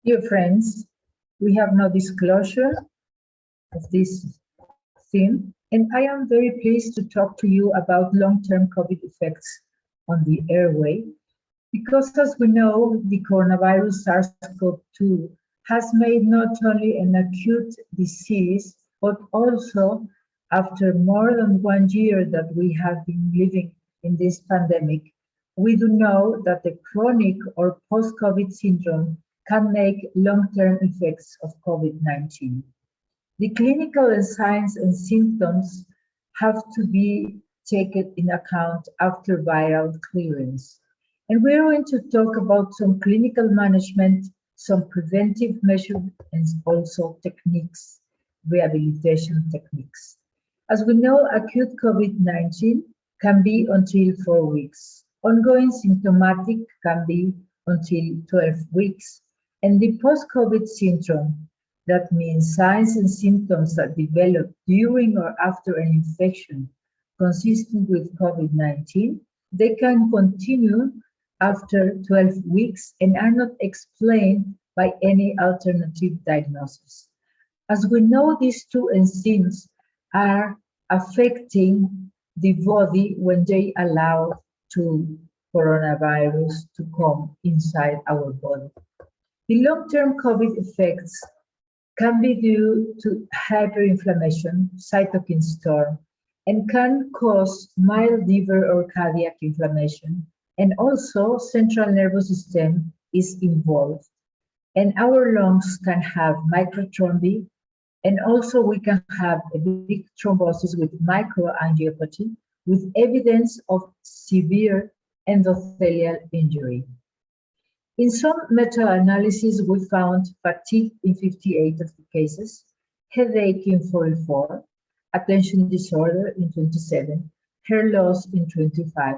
Dear friends, we have no disclosure of this theme, and I am very pleased to talk to you about long-term COVID effects on the airway, because as we know, the coronavirus SARS-CoV-2 has made not only an acute disease, but also after more than 1 year that we have been living in this pandemic, we do know that the chronic or post-COVID syndrome can make long-term effects of COVID-19. The clinical and signs and symptoms have to be taken in account after viral clearance. And we're going to talk about some clinical management, some preventive measures, and also techniques, rehabilitation techniques. As we know, acute COVID-19 can be until 4 weeks. Ongoing symptomatic can be until 12 weeks. And the post-COVID syndrome, that means signs and symptoms that develop during or after an infection consistent with COVID-19, they can continue after 12 weeks and are not explained by any alternative diagnosis. As we know, these two enzymes are affecting the body when they allow to coronavirus to come inside our body. The long-term COVID effects can be due to hyperinflammation, cytokine storm, and can cause mild liver or cardiac inflammation. And also, central nervous system is involved. And our lungs can have microthrombi, and also we can have a big thrombosis with microangiopathy, with evidence of severe endothelial injury. In some meta-analysis, we found fatigue in 58 of the cases, headache in 44, attention disorder in 27, hair loss in 25,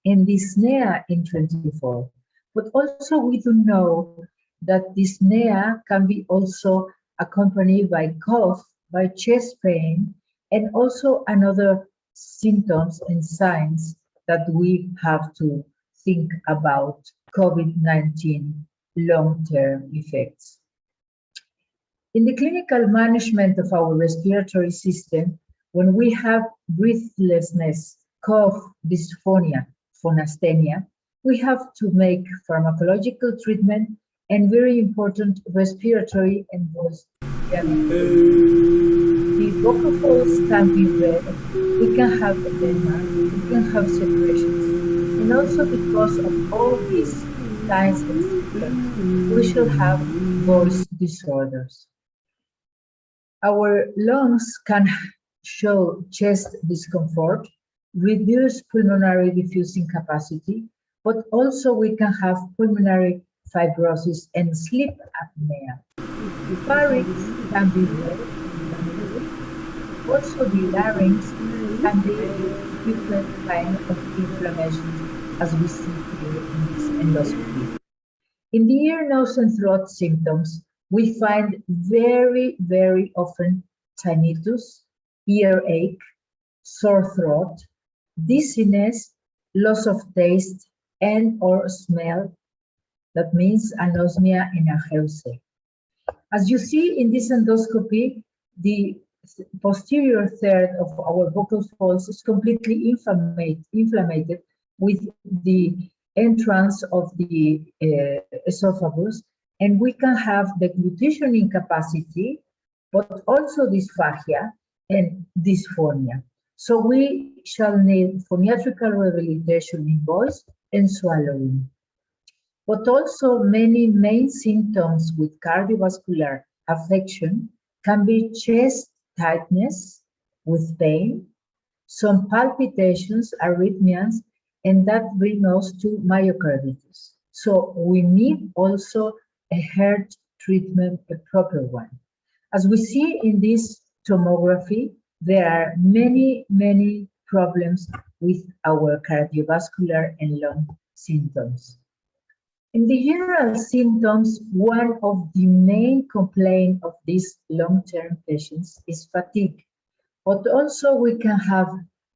and dyspnea in 24. But also we do know that dyspnea can be also accompanied by cough, by chest pain, and also another symptoms and signs that we have to think about COVID-19 long-term effects. In the clinical management of our respiratory system, when we have breathlessness, cough, dysphonia, phonostemia, we have to make pharmacological treatment and very important respiratory and voice rehabilitation. The vocal folds can be red, we can have edema, we can have separations, and also because of all these signs and symptoms, we should have voice disorders. Our lungs can show chest discomfort, reduced pulmonary diffusing capacity, but also we can have pulmonary fibrosis and sleep apnea. The pharynx can be red, also the larynx can be different kind of inflammation, as we see here in this endoscopy. In the ear, nose, and throat symptoms, we find very often tinnitus, earache, sore throat, dizziness, loss of taste and or smell. That means anosmia and ageusia. As you see in this endoscopy, the posterior third of our vocal folds is completely inflamed with the entrance of the esophagus, and we can have deglutition incapacity, but also dysphagia and dysphonia. So we shall need phoniatrical rehabilitation in voice and swallowing. But also many main symptoms with cardiovascular affection can be chest tightness with pain, some palpitations, arrhythmias, and that brings us to myocarditis. So we need also a heart treatment, a proper one. As we see in this tomography, there are many problems with our cardiovascular and lung symptoms. In the general symptoms, one of the main complaints of these long-term patients is fatigue, but also we can have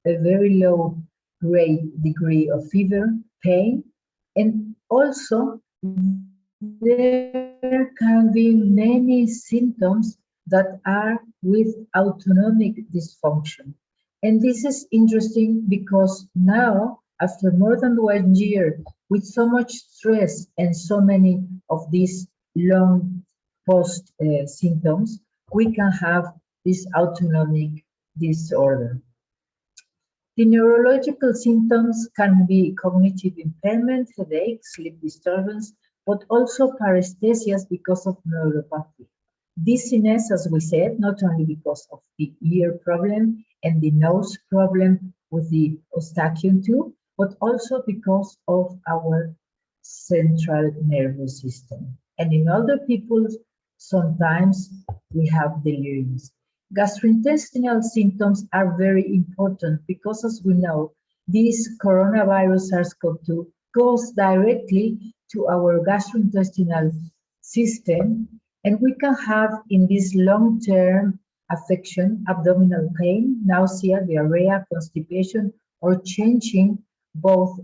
a very low grade degree of fever, pain, and also there can be many symptoms that are with autonomic dysfunction. And this is interesting because now, after more than 1 year, with so much stress and so many of these long post symptoms, we can have this autonomic disorder. The neurological symptoms can be cognitive impairment, headache, sleep disturbance, but also paresthesias because of neuropathy. Dizziness, as we said, not only because of the ear problem and the nose problem with the eustachian tube, but also because of our central nervous system. And in older people, sometimes we have deliriums. Gastrointestinal symptoms are very important because, as we know, this coronavirus SARS-CoV-2 goes directly to our gastrointestinal system, and we can have in this long-term affection abdominal pain, nausea, diarrhea, constipation, or changing both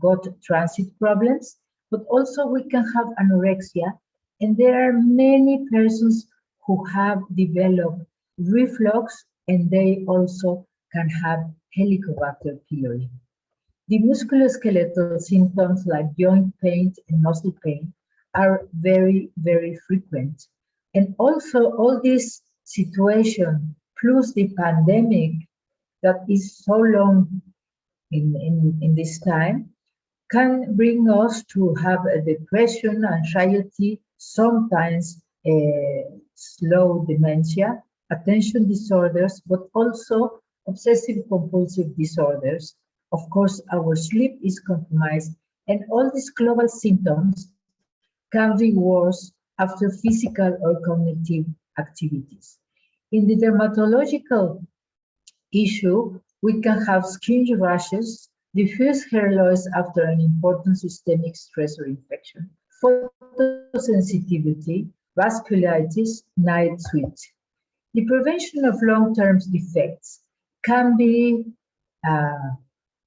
gut transit problems, but also we can have anorexia, and there are many persons who have developed reflux, and they also can have Helicobacter pylori. The musculoskeletal symptoms like joint pain and muscle pain are very, very frequent. And also all this situation, plus the pandemic that is so long in this time, can bring us to have a depression, anxiety, sometimes slow dementia, attention disorders, but also obsessive compulsive disorders. Of course, our sleep is compromised, and all these global symptoms can be worse after physical or cognitive activities. In the dermatological issue, we can have skin rashes, diffuse hair loss after an important systemic stress or infection, photosensitivity, vasculitis, night sweats. The prevention of long-term defects can be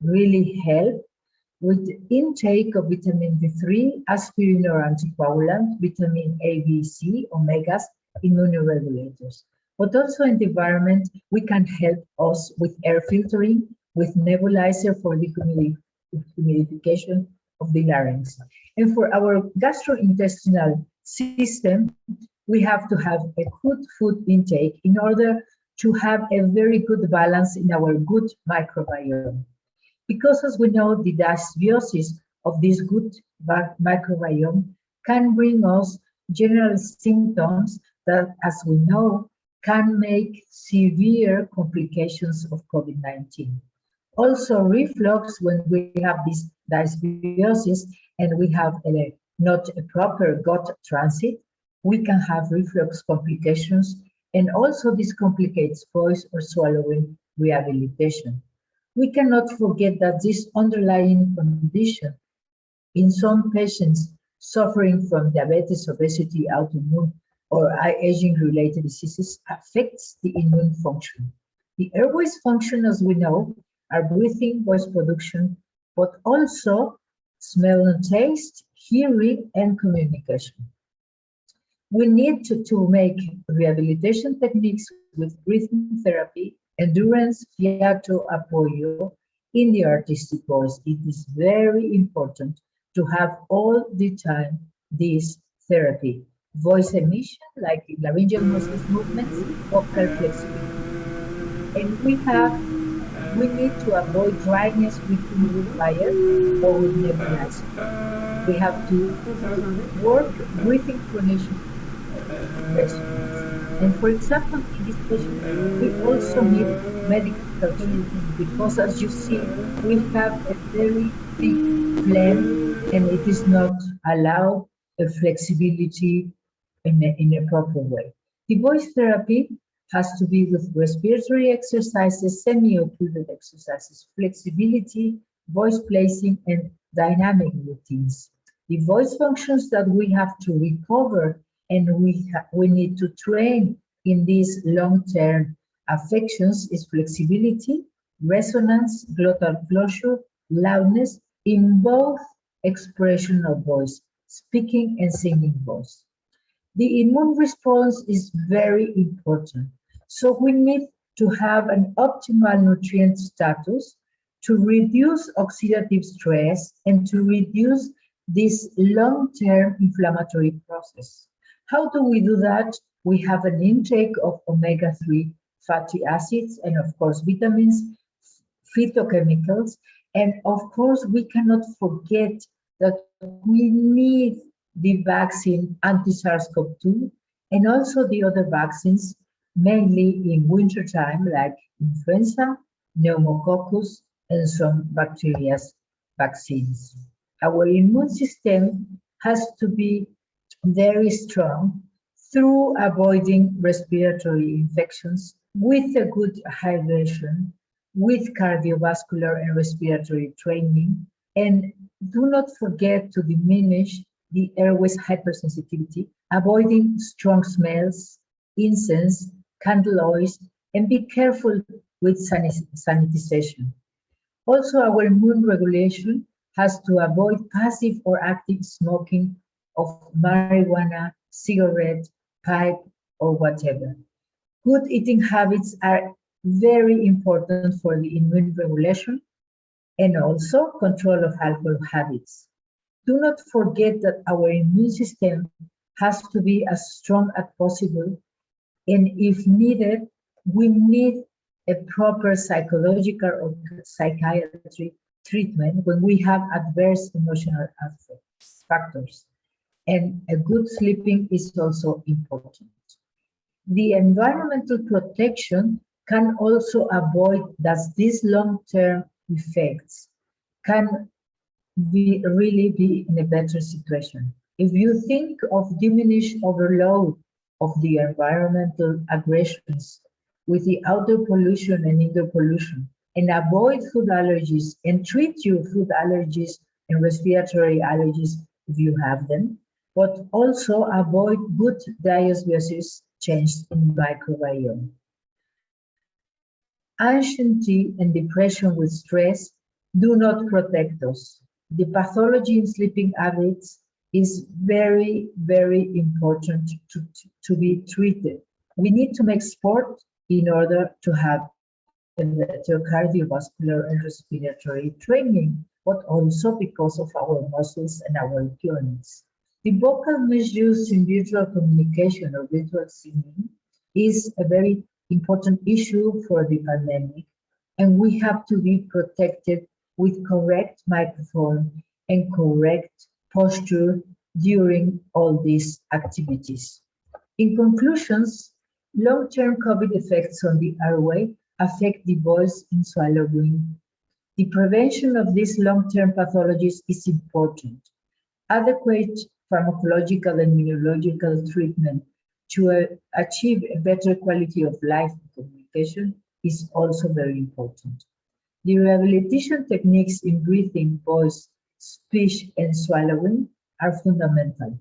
really help with intake of vitamin D3, aspirin or anticoagulant, vitamin A, B, C, omegas, immunoregulators. But also in the environment, we can help us with air filtering, with nebulizer for the humidification of the larynx. And for our gastrointestinal system, we have to have a good food intake in order to have a very good balance in our good microbiome. Because as we know, the dysbiosis of this good microbiome can bring us general symptoms that, as we know, can make severe complications of COVID-19. Also reflux, when we have this dysbiosis and we have not a proper gut transit, we can have reflux complications, and also this complicates voice or swallowing rehabilitation. We cannot forget that this underlying condition in some patients suffering from diabetes, obesity, autoimmune, or aging-related diseases affects the immune function. The airways function, as we know, are breathing, voice production, but also smell and taste, hearing, and communication. We need to make rehabilitation techniques with breathing therapy, endurance, fiato, apoyo in the artistic voice. It is very important to have all the time this therapy. Voice emission, like laryngeal muscles movements, vocal flexibility. And we need to avoid dryness with humidifier or with nebulizer. We have to work breathing phonation. And for example, in this patient, we also need medical treatment because, as you see, we have a very big phlegm and it is not allowed a flexibility in a proper way. The voice therapy has to be with respiratory exercises, semi-occluded exercises, flexibility, voice placing, and dynamic routines. The voice functions that we have to recover and we need to train in these long-term affections is flexibility, resonance, glottal closure, loudness in both expression of voice, speaking and singing voice. The immune response is very important. So we need to have an optimal nutrient status to reduce oxidative stress and to reduce this long-term inflammatory process. How do we do that? We have an intake of omega-3 fatty acids and of course vitamins, phytochemicals, and of course we cannot forget that we need the vaccine anti-SARS-CoV-2 and also the other vaccines, mainly in wintertime, like influenza, pneumococcus, and some bacteria vaccines. Our immune system has to be very strong through avoiding respiratory infections with a good hydration, with cardiovascular and respiratory training, and do not forget to diminish the airways hypersensitivity, avoiding strong smells, incense, candle oils, and be careful with sanitization. Also, our immune regulation has to avoid passive or active smoking of marijuana, cigarette, pipe, or whatever. Good eating habits are very important for the immune regulation and also control of alcohol habits. Do not forget that our immune system has to be as strong as possible, and if needed, we need a proper psychological or psychiatry treatment when we have adverse emotional factors. And a good sleeping is also important. The environmental protection can also avoid that these long-term effects can really be in a better situation. If you think of diminished overload of the environmental aggressions with the outdoor pollution and indoor pollution, and avoid food allergies and treat your food allergies and respiratory allergies if you have them, but also avoid good dysbiosis change in microbiome. Anxiety and depression with stress do not protect us. The pathology in sleeping habits is very, very important to be treated. We need to make sport in order to have a better cardiovascular and respiratory training, but also because of our muscles and our joints. The vocal measures in virtual communication or virtual singing is a very important issue for the pandemic, and we have to be protected with correct microphone and correct posture during all these activities. In conclusions, long-term COVID effects on the airway affect the voice and swallowing. The prevention of these long-term pathologies is important. Adequate pharmacological and immunological treatment to achieve a better quality of life and communication is also very important. The rehabilitation techniques in breathing, voice, speech, and swallowing are fundamental,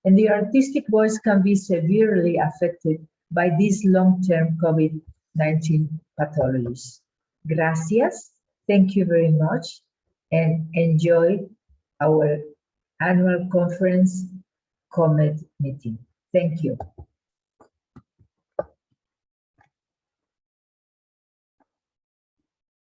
and the artistic voice can be severely affected by these long-term COVID-19 pathologies. Gracias, thank you very much, and enjoy our annual conference COMET meeting. Thank you.